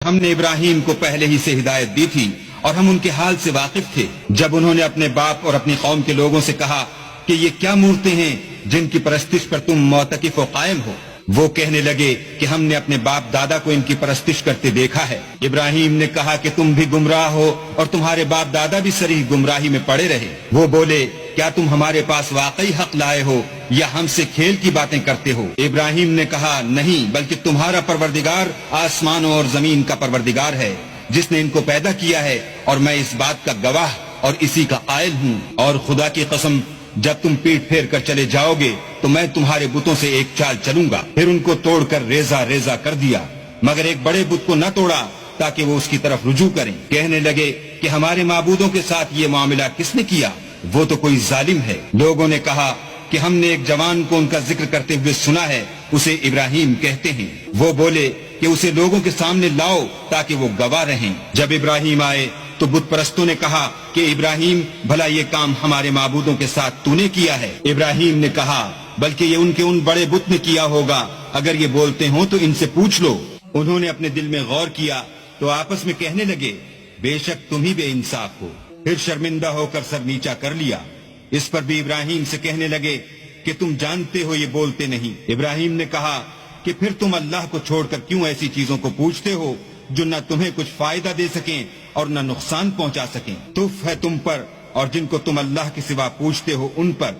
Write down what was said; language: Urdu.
ہم نے ابراہیم کو پہلے ہی سے ہدایت دی تھی اور ہم ان کے حال سے واقف تھے جب انہوں نے اپنے باپ اور اپنی قوم کے لوگوں سے کہا کہ یہ کیا مورتیں ہیں جن کی پرستش پر تم معتکف و قائم ہو۔ وہ کہنے لگے کہ ہم نے اپنے باپ دادا کو ان کی پرستش کرتے دیکھا ہے۔ ابراہیم نے کہا کہ تم بھی گمراہ ہو اور تمہارے باپ دادا بھی صریح گمراہی میں پڑے رہے۔ وہ بولے کیا تم ہمارے پاس واقعی حق لائے ہو یا ہم سے کھیل کی باتیں کرتے ہو؟ ابراہیم نے کہا نہیں، بلکہ تمہارا پروردگار آسمانوں اور زمین کا پروردگار ہے جس نے ان کو پیدا کیا ہے، اور میں اس بات کا گواہ اور اسی کا قائل ہوں۔ اور خدا کی قسم جب تم پیٹ پھیر کر چلے جاؤ گے تو میں تمہارے بتوں سے ایک چال چلوں گا۔ پھر ان کو توڑ کر ریزہ ریزہ کر دیا، مگر ایک بڑے بت کو نہ توڑا تاکہ وہ اس کی طرف رجوع کریں۔ کہنے لگے کہ ہمارے معبودوں کے ساتھ یہ معاملہ کس نے کیا؟ وہ تو کوئی ظالم ہے۔ لوگوں نے کہا کہ ہم نے ایک جوان کو ان کا ذکر کرتے ہوئے سنا ہے، اسے ابراہیم کہتے ہیں۔ وہ بولے کہ اسے لوگوں کے سامنے لاؤ تاکہ وہ گواہ رہیں۔ جب ابراہیم آئے تو بت پرستوں نے کہا کہ ابراہیم بھلا یہ کام ہمارے معبودوں کے ساتھ تو نے کیا ہے؟ ابراہیم نے کہا بلکہ یہ ان کے ان بڑے بت نے کیا ہوگا، اگر یہ بولتے ہوں تو ان سے پوچھ لو۔ انہوں نے اپنے دل میں غور کیا تو آپس میں کہنے لگے بے شک تم ہی بے انصاف ہو۔ پھر شرمندہ ہو کر سر نیچا کر لیا۔ اس پر بھی ابراہیم سے کہنے لگے کہ تم جانتے ہو یہ بولتے نہیں۔ ابراہیم نے کہا کہ پھر تم اللہ کو چھوڑ کر کیوں ایسی چیزوں کو پوچھتے ہو جو نہ تمہیں کچھ فائدہ دے سکیں اور نہ نقصان پہنچا سکیں؟ تف ہے تم پر اور جن کو تم اللہ کے سوا پوچھتے ہو ان پر۔